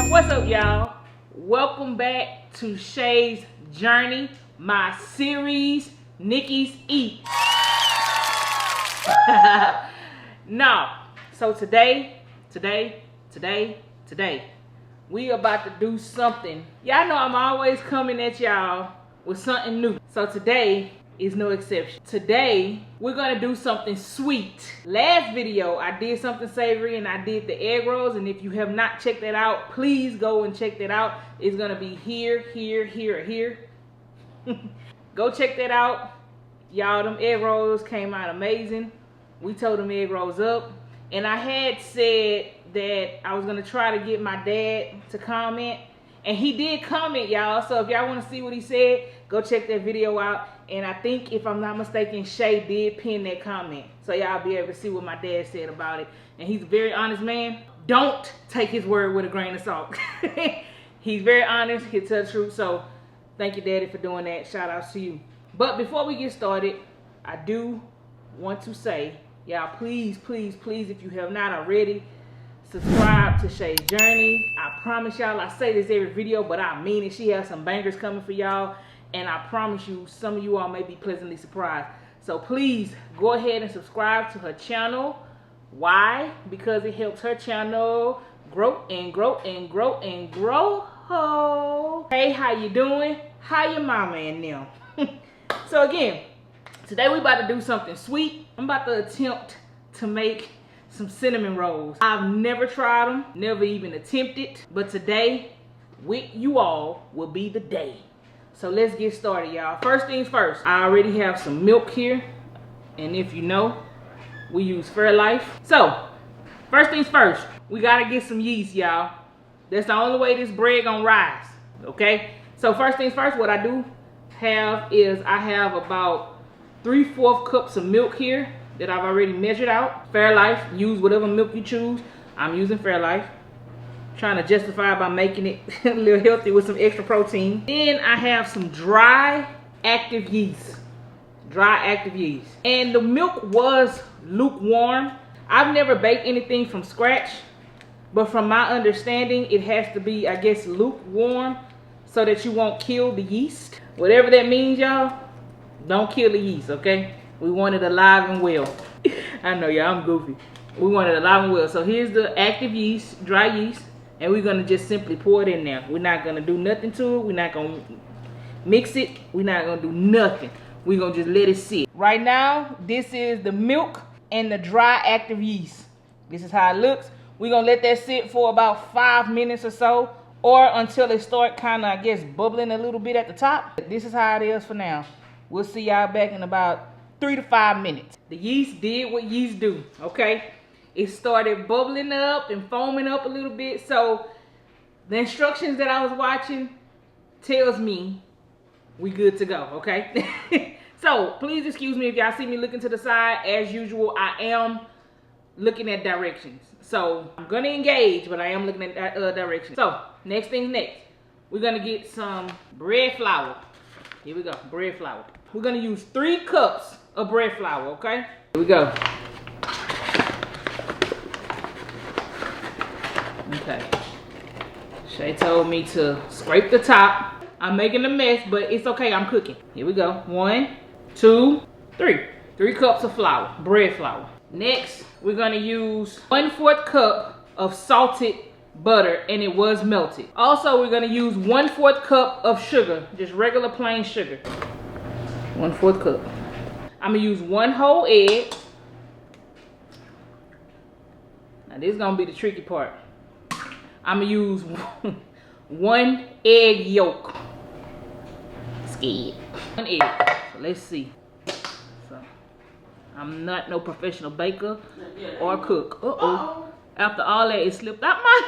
What's up, y'all? Welcome back to Shay's Journey, my series, Nikki Eatz. No, so today, we about to do something. Y'all know I'm always coming at y'all with something new. So today is no exception. Today, we're gonna do something sweet. Last video, I did something savory and I did the egg rolls. And if you have not checked that out, please go and check that out. It's gonna be here. Go check that out. Y'all, them egg rolls came out amazing. We tore them egg rolls up. And I had said that I was gonna try to get my dad to comment. And he did comment, y'all. So if y'all wanna see what he said, go check that video out. And I think, if I'm not mistaken, Shay did pin that comment. So y'all be able to see what my dad said about it. And he's a very honest man. Don't take his word with a grain of salt. He's very honest. He'll tell the truth. So thank you, Daddy, for doing that. Shout outs to you. But before we get started, I do want to say, y'all, please, if you have not already, subscribe to Shay's Journey. I promise y'all, I say this every video, but I mean it. She has some bangers coming for y'all. And I promise you, some of you all may be pleasantly surprised. So please go ahead and subscribe to her channel. Why? Because it helps her channel grow and grow and grow and grow. Oh. Hey, how you doing? How your mama and them? So again, today we about to do something sweet. I'm about to attempt to make some cinnamon rolls. I've never tried them, never even attempted. But today, with you all, will be the day. So let's get started, y'all. First things first, I already have some milk here. And if you know, we use Fairlife. So, first things first, we gotta get some yeast, y'all. That's the only way this bread gonna rise, okay? So first things first, what I do have is I have about 3/4 cups of milk here that I've already measured out. Fairlife, use whatever milk you choose. I'm using Fairlife. Trying to justify by making it a little healthy with some extra protein. Then I have some dry active yeast. And the milk was lukewarm. I've never baked anything from scratch, but from my understanding, it has to be, I guess, lukewarm so that you won't kill the yeast. Whatever that means, y'all, don't kill the yeast, okay? We want it alive and well. I know, y'all, I'm goofy. We want it alive and well. So here's the active yeast, dry yeast. And we're gonna just simply pour it in there. We're not gonna do nothing to it. We're not gonna mix it. We're not gonna do nothing. We're gonna just let it sit. Right now, this is the milk and the dry active yeast. This is how it looks. We're gonna let that sit for about 5 minutes or so, or until it start kind of, I guess, bubbling a little bit at the top. This is how it is for now. We'll see y'all back in about 3 to 5 minutes. The yeast did what yeast do, okay? It started bubbling up and foaming up a little bit. So the instructions that I was watching tells me we good to go, okay? So please excuse me if y'all see me looking to the side. As usual, I am looking at directions. So I'm gonna engage, but I am looking at directions. So next thing next, we're gonna get some bread flour. Here we go, bread flour. We're gonna use 3 cups of bread flour, okay? Here we go. Okay, Shay told me to scrape the top. I'm making a mess, but it's okay, I'm cooking. Here we go. 1, 2, 3. 3 cups of flour, bread flour. Next, we're gonna use 1/4 cup of salted butter, and it was melted. Also, we're gonna use 1/4 cup of sugar, just regular plain sugar. 1/4 cup. I'm gonna use 1 whole egg. Now this is gonna be the tricky part. I'm gonna use 1 egg yolk. Scared. 1 egg. So let's see. So I'm not no professional baker or cook. After all that, it slipped out my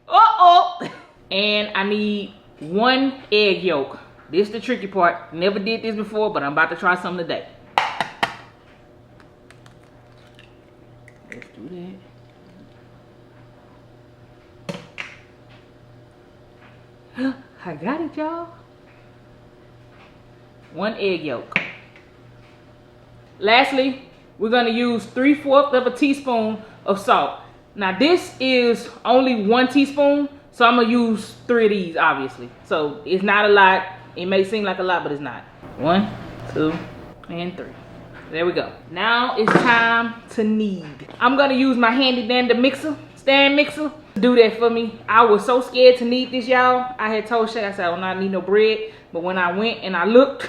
hand. And I need 1 egg yolk. This is the tricky part. Never did this before, but I'm about to try something today. Let's do that. I got it, y'all. 1 egg yolk. Lastly, we're gonna use 3/4 of a teaspoon of salt. Now this is only 1 teaspoon, so I'm gonna use 3 of these, obviously. So it's not a lot. It may seem like a lot, but it's not. 1, 2, and 3. There we go. Now it's time to knead. I'm gonna use my handy dandy mixer, stand mixer, to do that for me. I was so scared to knead this, y'all. I had told Shay, I said, I do not need no bread. But when I went and I looked,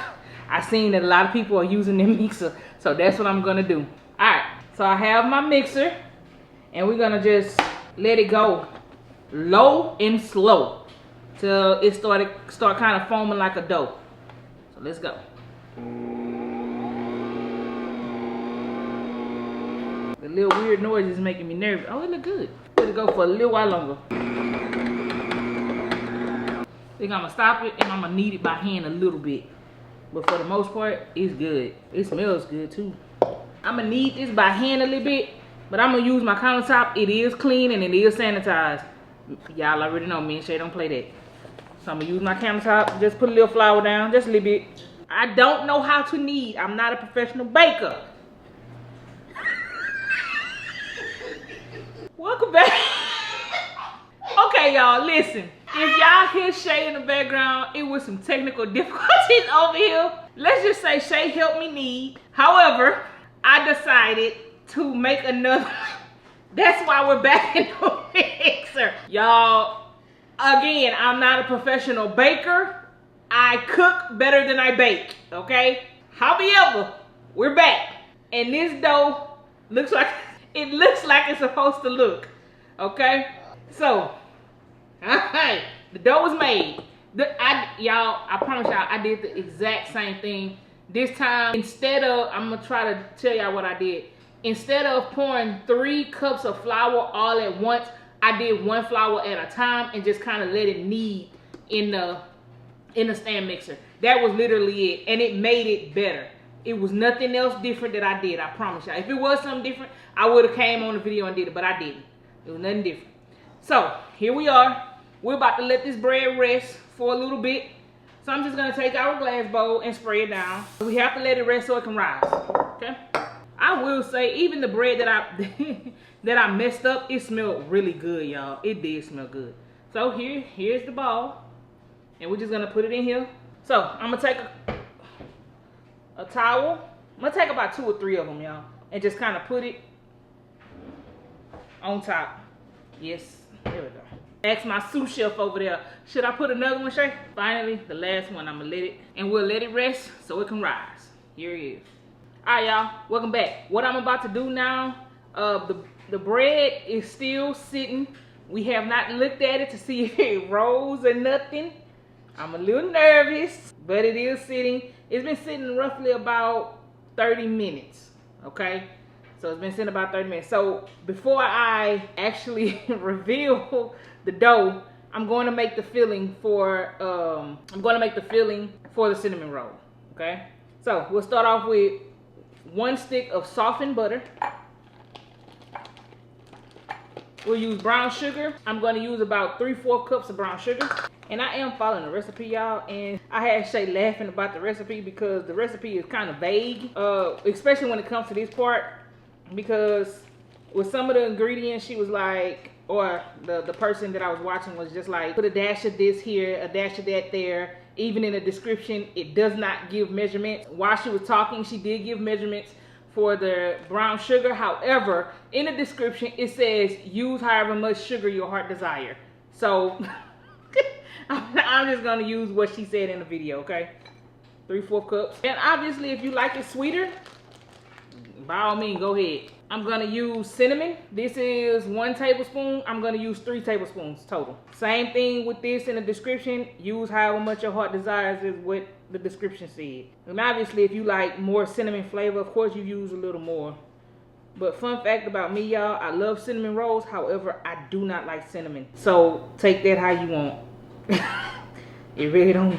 I seen that a lot of people are using their mixer. So that's what I'm gonna do. All right, so I have my mixer, and we're gonna just let it go low and slow till it start kind of foaming like a dough. So let's go. The little weird noise is making me nervous. Oh, it look good. Let it go for a little while longer. I think I'm gonna stop it and I'm gonna knead it by hand a little bit. But for the most part, it's good. It smells good too. I'm gonna knead this by hand a little bit, but I'm gonna use my countertop. It is clean and it is sanitized. Y'all already know me and Shay don't play that. So I'm gonna use my countertop, just put a little flour down, just a little bit. I don't know how to knead. I'm not a professional baker. Welcome back. Okay, y'all, listen. If y'all hear Shay in the background, it was some technical difficulties over here. Let's just say Shay helped me knead. However, I decided to make another. That's why we're back in the mixer. Y'all, again, I'm not a professional baker. I cook better than I bake, okay? However, we're back. And this dough looks like, it looks like it's supposed to look, okay? So, alright, the dough was made. Y'all, I promise y'all, I did the exact same thing. This time, instead of, I'm gonna try to tell y'all what I did. Instead of pouring 3 cups of flour all at once, I did 1 flour at a time and just kind of let it knead in the stand mixer. That was literally it, and it made it better. It was nothing else different that I did, I promise y'all. If it was something different, I would have came on the video and did it, but I didn't. It was nothing different. So, here we are. We're about to let this bread rest for a little bit. So I'm just gonna take our glass bowl and spray it down. We have to let it rest so it can rise, okay? I will say, even the bread that I messed up, it smelled really good, y'all. It did smell good. So here's the ball, and we're just gonna put it in here. So I'm gonna take a towel. I'm gonna take about 2 or 3 of them, y'all, and just kind of put it on top. Yes, there we go. Ask my sous chef over there, should I put another one, Shay? Finally, the last one, I'm gonna let it, and we'll let it rest so it can rise. Here it is. All right, y'all, welcome back. What I'm about to do now, the bread is still sitting. We have not looked at it to see if it rose or nothing. I'm a little nervous, but it is sitting. It's been sitting roughly about 30 minutes, okay? So it's been sitting about 30 minutes. So before I actually reveal the dough, I'm going to make the filling for the cinnamon roll, okay? So we'll start off with 1 stick of softened butter. We'll use brown sugar. I'm going to use about 3/4 cups of brown sugar. And I am following the recipe, y'all. And I had Shay laughing about the recipe because the recipe is kind of vague, especially when it comes to this part. Because with some of the ingredients, she was like, or the person that I was watching was just like, put a dash of this here, a dash of that there. Even in the description, it does not give measurements. While she was talking, she did give measurements for the brown sugar. However, in the description, it says use however much sugar your heart desire. So I'm just gonna use what she said in the video, okay? 3/4 cups. And obviously, if you like it sweeter, by all means, go ahead. I'm gonna use cinnamon. This is 1 tablespoon. I'm gonna use 3 tablespoons total. Same thing with this in the description. Use however much your heart desires is what the description said. And obviously, if you like more cinnamon flavor, of course you use a little more. But fun fact about me, y'all, I love cinnamon rolls. However, I do not like cinnamon. So take that how you want. It really don't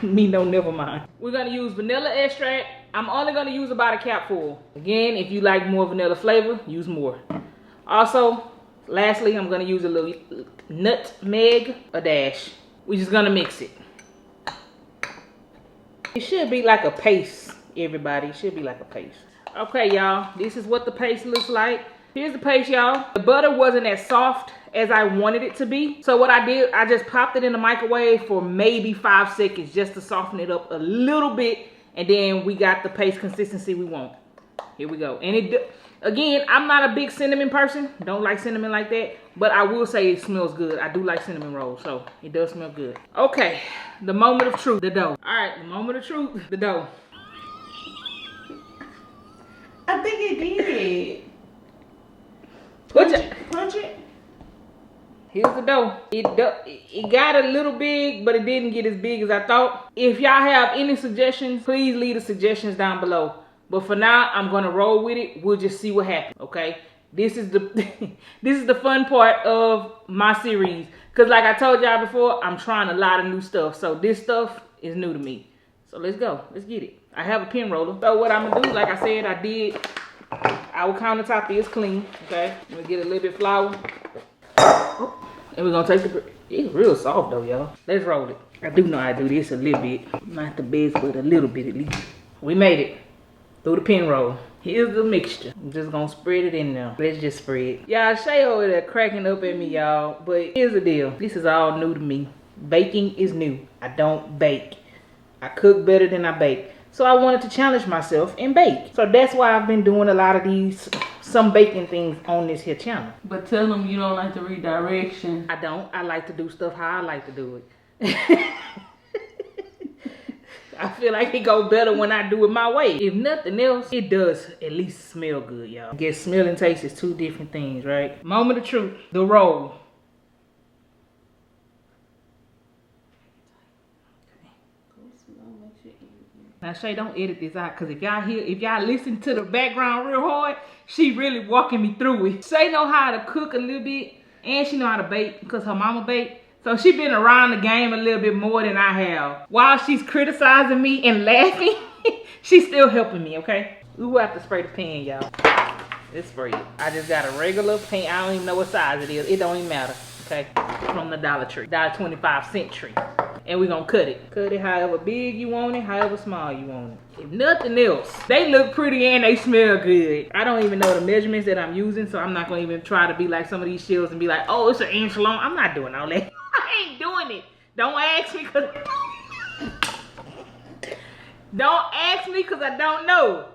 me no never mind. We're gonna use vanilla extract. I'm only gonna use about a capful. Again, if you like more vanilla flavor, use more. Also, lastly, I'm gonna use a little nutmeg, a dash. We're just gonna mix it. It should be like a paste, everybody. It should be like a paste. Okay, y'all, this is what the paste looks like. Here's the paste, y'all. The butter wasn't as soft as I wanted it to be. So what I did, I just popped it in the microwave for maybe 5 seconds just to soften it up a little bit. And then we got the paste consistency we want. Here we go. And it, again, I'm not a big cinnamon person. Don't like cinnamon like that. But I will say it smells good. I do like cinnamon rolls, so it does smell good. Okay, the moment of truth, the dough. All right, the moment of truth, the dough. I think it did. Punch it. Here's the dough. It got a little big, but it didn't get as big as I thought. If y'all have any suggestions, please leave the suggestions down below. But for now, I'm gonna roll with it. We'll just see what happens, okay? This is the this is the fun part of my series. Cause like I told y'all before, I'm trying a lot of new stuff. So this stuff is new to me. So let's go, let's get it. I have a pen roller. So what I'm gonna do, like I said, our countertop is clean, okay? I'm gonna get a little bit of flour. And we're gonna take the bread. It's real soft though, y'all. Let's roll it. I do know I do this a little bit. Not the best, but a little bit at least. We made it through the pin roll. Here's the mixture. I'm just gonna spread it in there. Let's just spread. Y'all, Shay over there cracking up at me, y'all. But here's the deal. This is all new to me. Baking is new. I don't bake. I cook better than I bake. So I wanted to challenge myself and bake. So that's why I've been doing a lot of some baking things on this here channel. But tell them you don't like the redirection. I don't. I like to do stuff how I like to do it. I feel like it go better when I do it my way. If nothing else, it does at least smell good, y'all. I guess smell and taste is two different things, right? Moment of truth, the roll. Now Shay, don't edit this out, cause if y'all listen to the background real hard, she really walking me through it. Shay know how to cook a little bit, and she know how to bake, because her mama baked. So she been around the game a little bit more than I have. While she's criticizing me and laughing, she's still helping me, okay? We will have to spray the pan, y'all. Let's spray it. I just got a regular pan. I don't even know what size it is. It don't even matter, okay? From the Dollar Tree, $1.25 tree. And we're gonna cut it. Cut it however big you want it, however small you want it. If nothing else, they look pretty and they smell good. I don't even know the measurements that I'm using, so I'm not gonna even try to be like some of these shells and be like, oh, it's an inch long. I'm not doing all that. I ain't doing it. Don't ask me cause I don't know.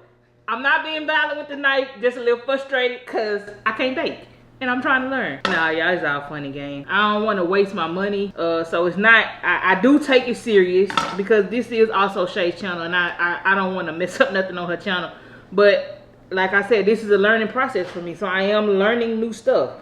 I'm not being violent with the knife, just a little frustrated cause I can't bake. And I'm trying to learn. Nah, y'all, it's all funny game. I don't want to waste my money. So it's not, I do take it serious because this is also Shay's channel and I don't want to mess up nothing on her channel. But like I said, this is a learning process for me. So I am learning new stuff.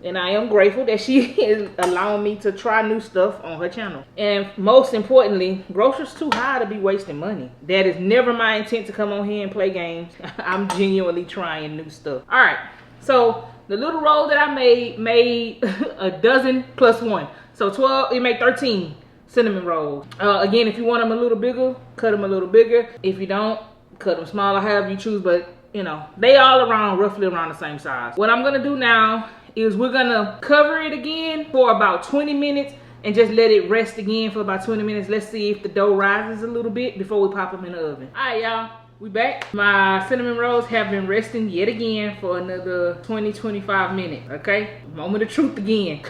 And I am grateful that she is allowing me to try new stuff on her channel. And most importantly, groceries too high to be wasting money. That is never my intent to come on here and play games. I'm genuinely trying new stuff. All right, so the little roll that I made a dozen plus one. So 12, it made 13 cinnamon rolls. Again, if you want them a little bigger, cut them a little bigger. If you don't, cut them smaller, however you choose. But you know, they all roughly around the same size. What I'm gonna do now is we're gonna cover it again for about 20 minutes and just let it rest again for about 20 minutes. Let's see if the dough rises a little bit before we pop them in the oven. All right, y'all, we back. My cinnamon rolls have been resting yet again for another 20-25 minutes, okay? Moment of truth again.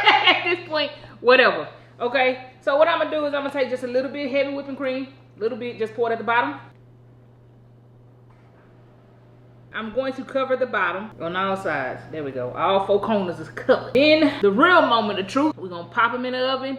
At this point, whatever, okay? So what I'm gonna do is I'm gonna take just a little bit heavy whipping cream, a little bit, just pour it at the bottom. I'm going to cover the bottom on all sides. There we go. All 4 corners is covered. Then the real moment of truth, we're gonna pop them in the oven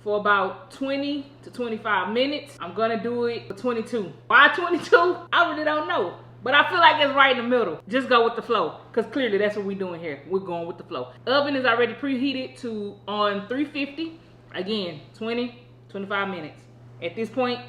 for about 20 to 25 minutes. I'm gonna do it for 22. Why 22? I really don't know. But I feel like it's right in the middle. Just go with the flow. Because clearly that's what we're doing here. We're going with the flow. Oven is already preheated to on 350. Again, 20-25 minutes. At this point,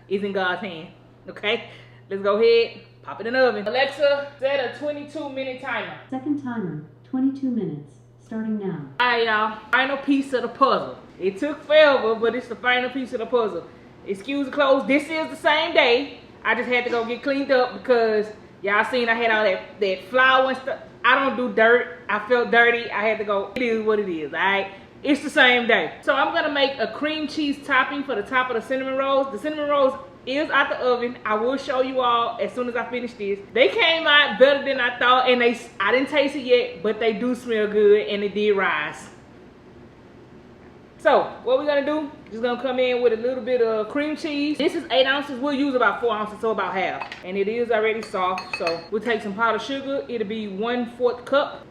it's in God's hand. Okay? Let's go ahead. Pop it in the oven. Alexa, set a 22-minute timer. Second timer, 22 minutes, starting now. All right, y'all. Final piece of the puzzle. It took forever, but it's the final piece of the puzzle. Excuse the clothes. This is the same day. I just had to go get cleaned up because y'all seen I had all that flour and stuff. I don't do dirt. I felt dirty. I had to go. It is what it is, all right? It's the same day. So I'm going to make a cream cheese topping for the top of the cinnamon rolls. The cinnamon rolls is out the oven. I will show you all as soon as I finish this. They came out better than I thought, and I didn't taste it yet, but they do smell good, and it did rise. So what we're gonna do, just gonna come in with a little bit of cream cheese. This is 8 ounces. We'll use about 4 ounces, so about half. And it is already soft, so we'll take some powdered sugar. It'll be 1/4 cup.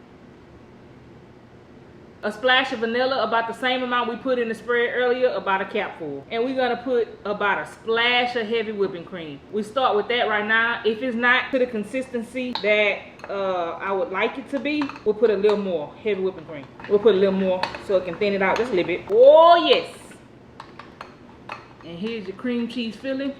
A splash of vanilla, about the same amount we put in the spread earlier, about a capful. And we're gonna put about a splash of heavy whipping cream. We start with that right now. If it's not to the consistency that I would like it to be, we'll put a little more heavy whipping cream. We'll put a little more so it can thin it out just a little bit. Oh yes. And here's your cream cheese filling.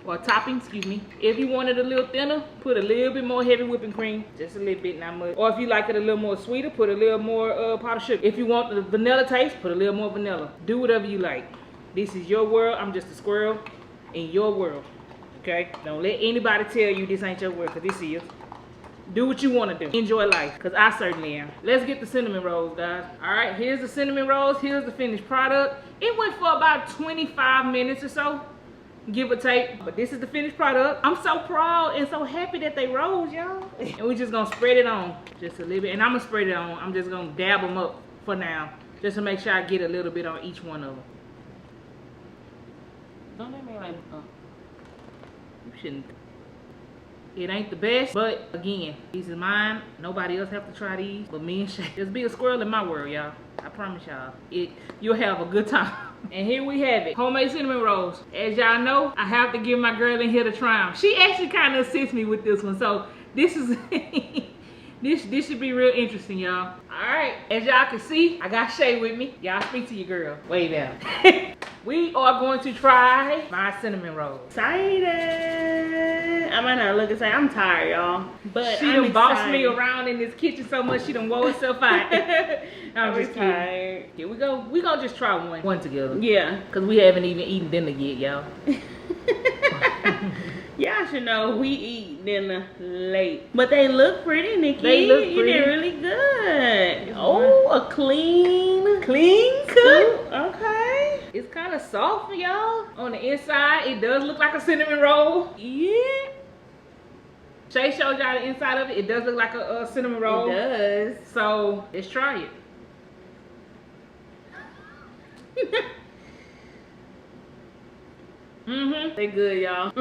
Or topping, excuse me. If you want it a little thinner, put a little bit more heavy whipping cream. Just a little bit, not much. Or if you like it a little more sweeter, put a little more powdered sugar. If you want the vanilla taste, put a little more vanilla. Do whatever you like. This is your world. I'm just a squirrel in your world. Okay? Don't let anybody tell you this ain't your world, because this is. Do what you want to do. Enjoy life, because I certainly am. Let's get the cinnamon rolls, guys. All right, here's the cinnamon rolls. Here's the finished product. It went for about 25 minutes or so, give or take, but this is the finished product. I'm so proud and so happy that they rose, y'all. And we're just gonna spread it on just a little bit, and I'm gonna spread it on. I'm just gonna dab them up for now, just to make sure I get a little bit on each one of them. Don't let me like, you shouldn't. It ain't the best, but again, these is mine. Nobody else have to try these but me and Shay. Just be a squirrel in my world, y'all. I promise y'all, you'll have a good time. And here we have it, homemade cinnamon rolls. As y'all know, I have to give my girl in here the triumph. She actually kind of assists me with this one, so this is this should be real interesting, y'all. All right, as y'all can see, I got Shay with me. Y'all speak to your girl. Way down. We are going to try my cinnamon rolls. Excited. I might not look and say I'm tired, y'all, but she done bossed me around in this kitchen so much she done wore herself out. I'm just tired. Here we go. We gonna just try one together. Yeah, cause we haven't even eaten dinner yet, y'all. Y'all should know we eat dinner late, but they look pretty, Nikki. They look pretty. You did really good. Oh, a clean cut. Okay. It's kind of soft, y'all. On the inside, it does look like a cinnamon roll. Yeah. Shay showed y'all the inside of it. It does look like a cinnamon roll. It does. So let's try it. They good, y'all.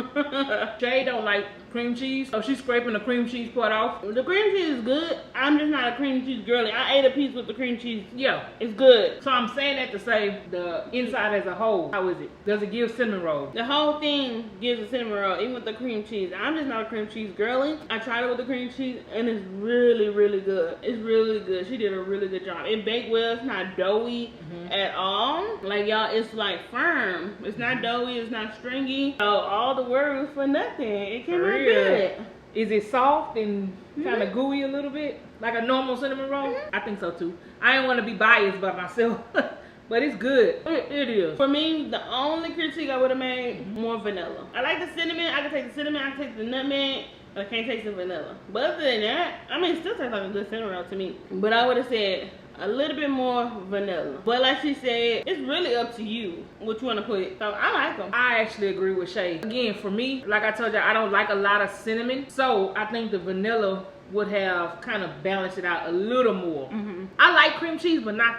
Shay don't like cream cheese, so she's scraping the cream cheese part off. The cream cheese is good. I'm just not a cream cheese girly. I ate a piece with the cream cheese. Yeah, it's good. So I'm saying that to say the inside as a whole, how is it? Does it give cinnamon roll? The whole thing gives a cinnamon roll, even with the cream cheese. I'm just not a cream cheese girly. I tried it with the cream cheese, and it's really, really good. It's really good. She did a really good job. It baked well. It's not doughy at all. Like, y'all, it's like firm. It's not doughy. It's not stringy. So all the worry was for nothing. It came out good. Is it soft and kind of gooey a little bit? Like a normal cinnamon roll? I think so too. I didn't want to be biased by myself. But it's good. It is. For me, the only critique I would have made, more vanilla. I like the cinnamon. I can take the cinnamon. I can take the nutmeg. But I can't taste the vanilla. But other than that, I mean, it still tastes like a good cinnamon roll to me. But I would have said a little bit more vanilla. But like she said, it's really up to you what you want to put. So I like them. I actually agree with Shay. Again, for me, like I told you, I don't like a lot of cinnamon. So I think the vanilla would have kind of balanced it out a little more. I like cream cheese, but not,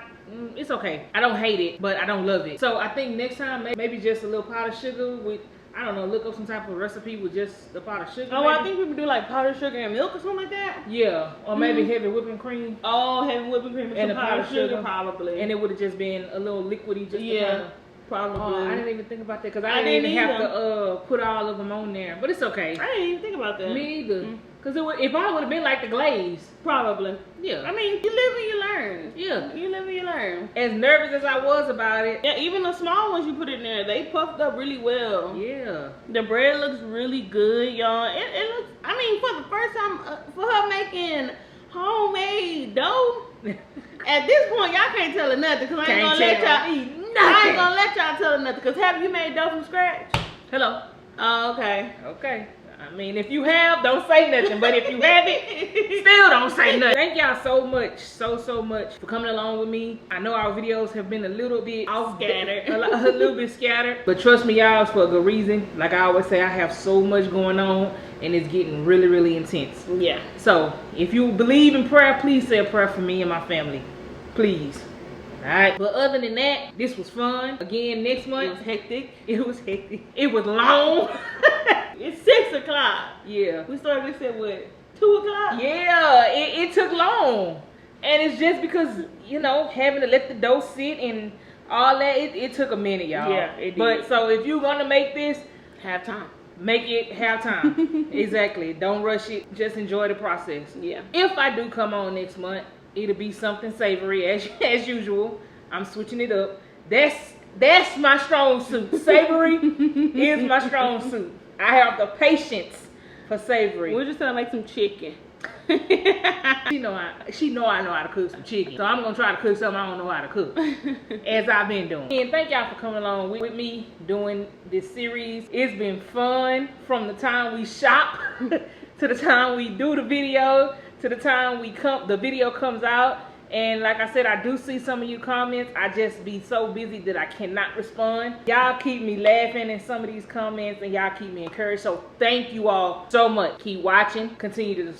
it's okay. I don't hate it, but I don't love it. So I think next time, maybe just a little powdered sugar with, I don't know, look up some type of recipe with just the powdered sugar. Oh, maybe. I think people do like powdered sugar and milk or something like that. Yeah, or maybe heavy whipping cream. Oh, heavy whipping cream and some powdered sugar, probably. And it would have just been a little liquidy, just to kind of, probably. Oh, I didn't even think about that because I didn't even have to put all of them on there. But it's okay. I didn't even think about that. Me either. Because if I would have been like the glaze. Probably. Yeah. I mean, you live and you learn. Yeah. You live and you learn. As nervous as I was about it. Yeah, even the small ones you put in there, they puffed up really well. Yeah. The bread looks really good, y'all. It looks, I mean, for the first time, for her making homemade dough, at this point, y'all can't tell her nothing because I ain't gonna let y'all eat nothing. I ain't gonna let y'all tell her nothing because have you made dough from scratch? Hello. Oh, okay. Okay. I mean, if you have, don't say nothing. But if you haven't, still don't say nothing. Thank y'all so much, so much for coming along with me. I know our videos have been a little bit Scattered. a little bit scattered. But trust me, y'all, it's for a good reason. Like I always say, I have so much going on, and it's getting really, really intense. Yeah. So, if you believe in prayer, please say a prayer for me and my family. Please. Alright, but other than that, this was fun. Again, next month. It was hectic. It was hectic. It was long. It's 6 o'clock. Yeah. We started this at what? 2 o'clock? Yeah, it took long. And it's just because, you know, having to let the dough sit and all that, it took a minute, y'all. Yeah, it did. But so if you're gonna make this, Have time. make it have time. Exactly. Don't rush it. Just enjoy the process. Yeah. If I do come on next month, it'll be something savory as usual. I'm switching it up. That's my strong suit. Savory is my strong suit. I have the patience for savory. We're just gonna make some chicken. She know I know how to cook some chicken. So I'm gonna try to cook something I don't know how to cook. As I've been doing. And thank y'all for coming along with me doing this series. It's been fun from the time we shop to the time we do the video to the time the video comes out. And like I said, I do see some of you comments. I just be so busy that I cannot respond. Y'all keep me laughing in some of these comments, and y'all keep me encouraged. So thank you all so much. Keep watching. Continue to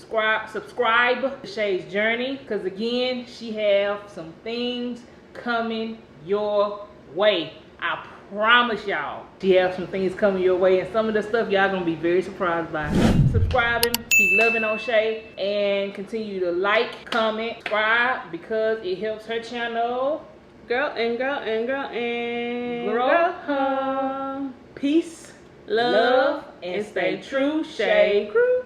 subscribe to Shay's Journey, because again, she have some things coming your way. I promise y'all, she have some things coming your way, and some of the stuff y'all gonna be very surprised by. Subscribing, keep loving on Shay, and continue to like, comment, subscribe, because it helps her channel Grow. Peace, love, and stay true. Shay Crew.